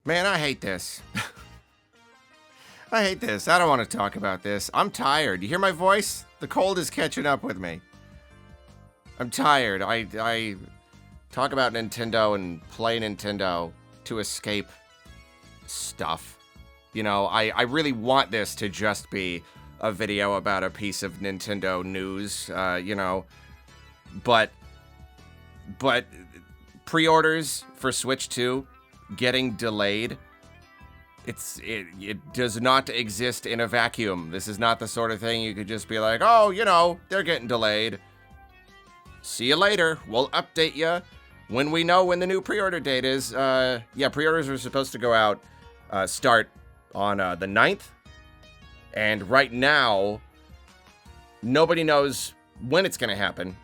Man, I hate this. I hate this. I don't want to talk about this. I'm tired. You hear my voice? The cold is catching up with me. I'm tired. I talk about Nintendo and play Nintendo to escape stuff. You know, I really want this to just be a video about a piece of Nintendo news, you know, but pre-orders for Switch 2 getting delayed. It does not exist in a vacuum. This is not the sort of thing you could just be like, oh, you know, they're getting delayed. See you later. We'll update you when we know when the new pre-order date is. Yeah, pre-orders are supposed to go out, start on the 9th. And right now, nobody knows when it's going to happen,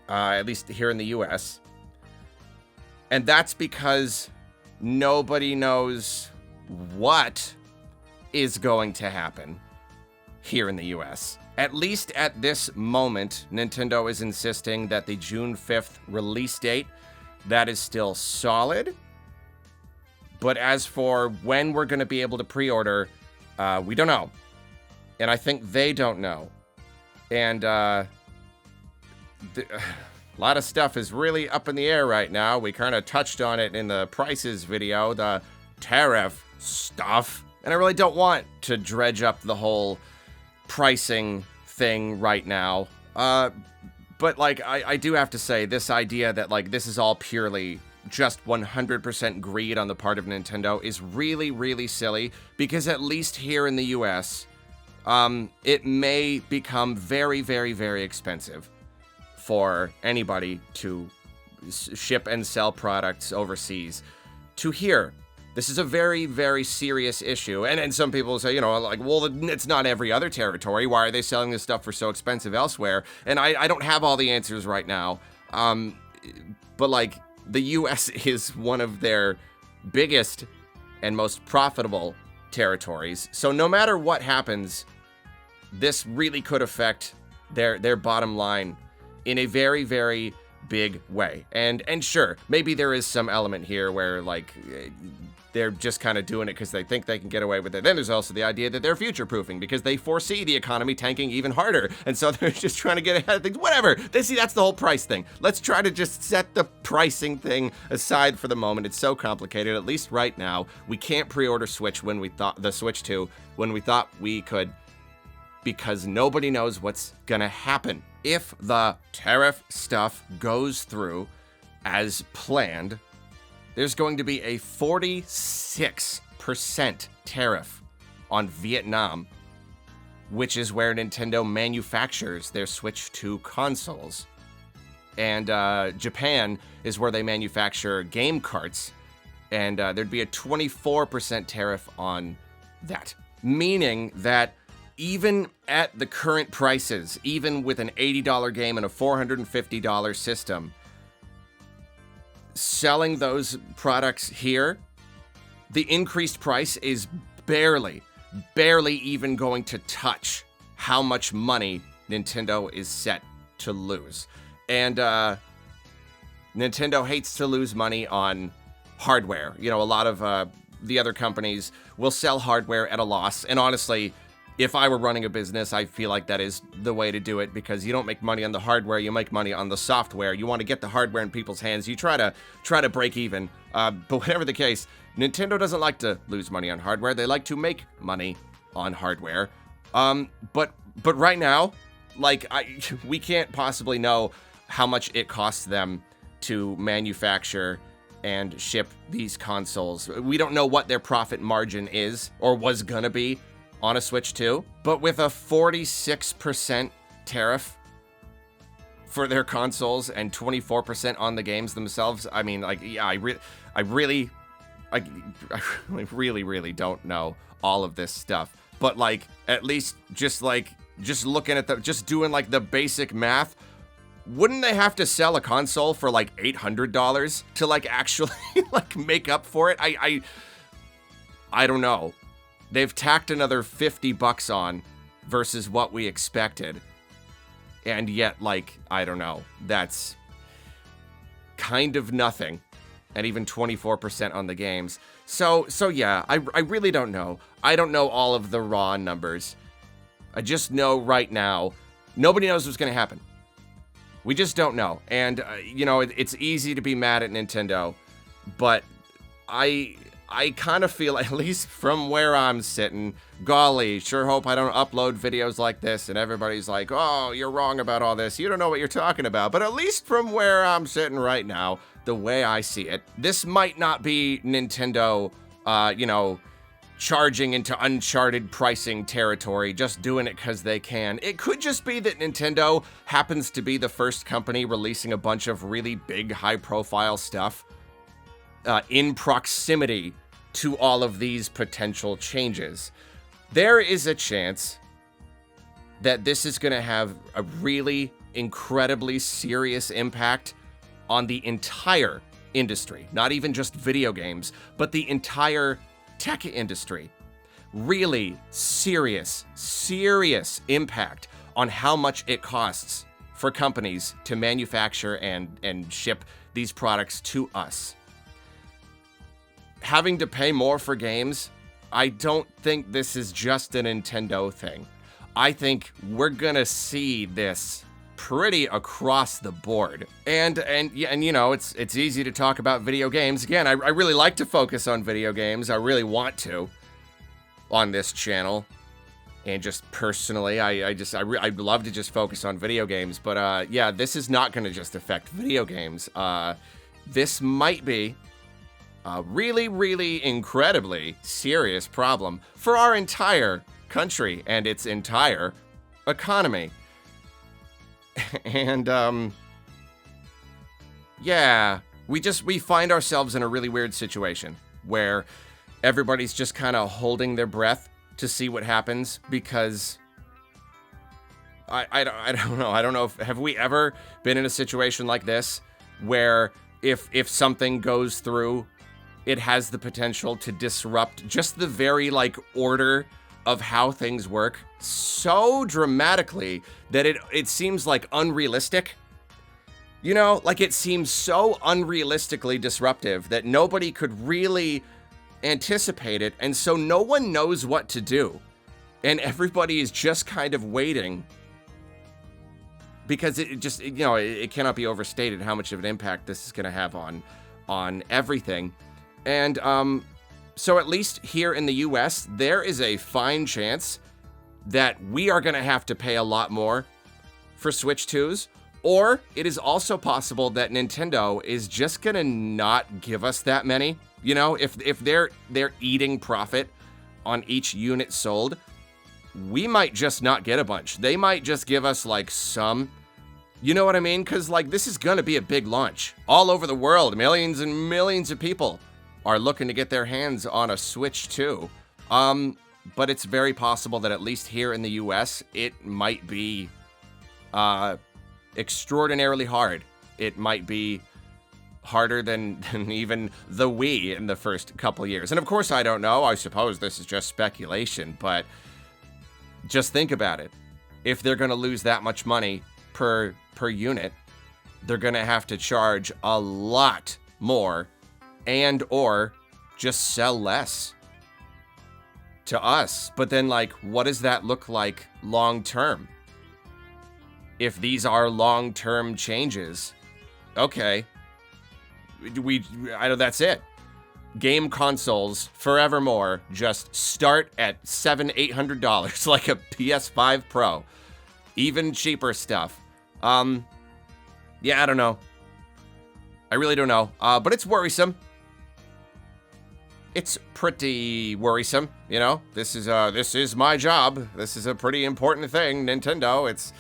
at least here in the US. And that's because nobody knows what is going to happen here in the US. At least at this moment, Nintendo is insisting that the June 5th release date, that is still solid. But as for when we're going to be able to pre-order, we don't know. And I think they don't know. And a lot of stuff is really up in the air right now. We kind of touched on it in the prices video, the tariff stuff. And I really don't want to dredge up the whole pricing thing right now. But like, I do have to say, this idea that like this is all purely just 100% greed on the part of Nintendo is really, really silly, because at least here in the US, it may become very, very, very expensive for anybody to ship and sell products overseas to here. This is a very, very serious issue. And some people say, you know, like, well, it's not every other territory. Why are they selling this stuff for so expensive elsewhere? And I don't have all the answers right now. But like, the US is one of their biggest and most profitable territories. So no matter what happens, this really could affect their bottom line in a very, very big way. And sure, maybe there is some element here where like they're just kind of doing it because they think they can get away with it. Then there's also the idea that they're future-proofing because they foresee the economy tanking even harder. And so they're just trying to get ahead of things. Whatever. That's the whole price thing. Let's try to just set the pricing thing aside for the moment. It's so complicated. At least right now, we can't pre-order Switch when we thought the Switch 2 when we thought we could, because nobody knows what's gonna happen. If the tariff stuff goes through as planned, there's going to be a 46% tariff on Vietnam, which is where Nintendo manufactures their Switch 2 consoles. And Japan is where they manufacture game carts, and there'd be a 24% tariff on that. Meaning that even at the current prices, even with an $80 game and a $450 system, selling those products here, the increased price is barely even going to touch how much money Nintendo is set to lose. And Nintendo hates to lose money on hardware. You know, a lot of the other companies will sell hardware at a loss. And honestly, if I were running a business, I feel like that is the way to do it, because you don't make money on the hardware, you make money on the software. You want to get the hardware in people's hands. You try to break even. But whatever the case, Nintendo doesn't like to lose money on hardware. They like to make money on hardware. But right now, like, we can't possibly know how much it costs them to manufacture and ship these consoles. We don't know what their profit margin is or was gonna be on a Switch 2, but with a 46% tariff for their consoles and 24% on the games themselves, I mean, like, yeah, I really don't know all of this stuff. But like, at least just looking at just doing like the basic math, wouldn't they have to sell a console for like $800 to like actually like make up for it? I don't know. They've tacked another $50 on versus what we expected. And yet, like, I don't know. That's kind of nothing and even 24% on the games. So yeah, I really don't know. I don't know all of the raw numbers. I just know right now, nobody knows what's going to happen. We just don't know. And, you know, it's easy to be mad at Nintendo, but I kind of feel, at least from where I'm sitting, golly, sure hope I don't upload videos like this and everybody's like, oh, you're wrong about all this. You don't know what you're talking about. But at least from where I'm sitting right now, the way I see it, this might not be Nintendo, you know, charging into uncharted pricing territory, just doing it because they can. It could just be that Nintendo happens to be the first company releasing a bunch of really big, high-profile stuff in proximity to all of these potential changes. There is a chance that this is going to have a really incredibly serious impact on the entire industry, not even just video games, but the entire tech industry. Really serious impact on how much it costs for companies to manufacture and ship these products to us. Having to pay more for games, I don't think this is just a Nintendo thing. I think we're gonna see this pretty across the board. And you know, it's easy to talk about video games. Again, I really like to focus on video games. I really want to on this channel. And just personally, I'd love to just focus on video games. But yeah, this is not going to just affect video games. This might be a really incredibly serious problem for our entire country and its entire economy. And, yeah, we find ourselves in a really weird situation where everybody's just kind of holding their breath to see what happens, because I don't know. I don't know have we ever been in a situation like this where if something goes through, it has the potential to disrupt just the very, like, order of how things work so dramatically that it seems like unrealistic. You know, like, it seems so unrealistically disruptive that nobody could really anticipate it, and so no one knows what to do. And everybody is just kind of waiting, because it just, you know, it cannot be overstated how much of an impact this is going to have on everything. And so at least here in the US, there is a fine chance that we are going to have to pay a lot more for Switch 2s, or it is also possible that Nintendo is just going to not give us that many. You know, if they're eating profit on each unit sold, we might just not get a bunch. They might just give us, like, some. You know what I mean? Because, like, this is going to be a big launch. All over the world, millions and millions of people are looking to get their hands on a Switch 2. But it's very possible that at least here in the US, it might be extraordinarily hard. It might be harder than even the Wii in the first couple years. And of course, I don't know. I suppose this is just speculation, but just think about it. If they're going to lose that much money per unit, they're going to have to charge a lot more and or just sell less to us. But then, like, what does that look like long term? If these are long-term changes, okay, I know that's it. Game consoles forevermore just start at $700-800 like a PS5 Pro. Even cheaper stuff. Yeah, I don't know. I really don't know. But it's worrisome. It's pretty worrisome, you know? This is my job. This is a pretty important thing, Nintendo. It's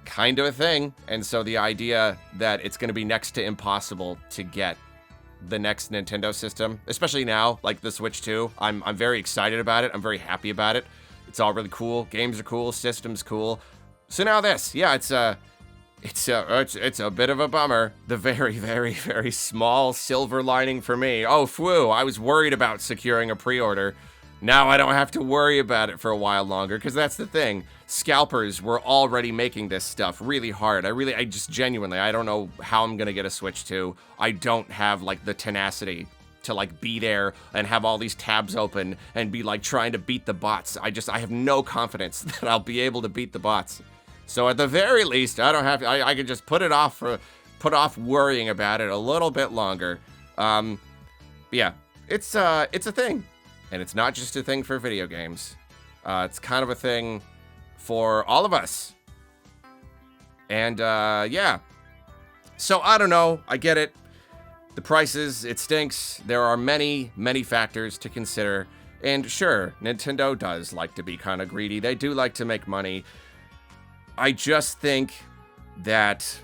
kind of a thing. And so the idea that it's going to be next to impossible to get the next Nintendo system, especially now, like the Switch 2, I'm very excited about it. I'm very happy about it. It's all really cool. Games are cool. System's cool. So now this, yeah, it's a bit of a bummer. The very small silver lining for me. Oh, phew, I was worried about securing a pre-order Now I don't have to worry about it for a while longer, because that's the thing. Scalpers were already making this stuff really hard. I just genuinely, I don't know how I'm going to get a Switch 2. I don't have, like, the tenacity to, like, be there and have all these tabs open and be, like, trying to beat the bots. I have no confidence that I'll be able to beat the bots. So at the very least, I don't have to, I can just put off worrying about it a little bit longer. Yeah, it's a thing. And it's not just a thing for video games. It's kind of a thing for all of us. And, yeah. So, I don't know. I get it. The prices, it stinks. There are many, many factors to consider. And sure, Nintendo does like to be kind of greedy. They do like to make money. I just think that,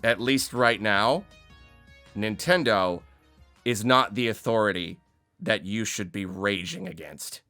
at least right now, Nintendo is not the authority that you should be raging against.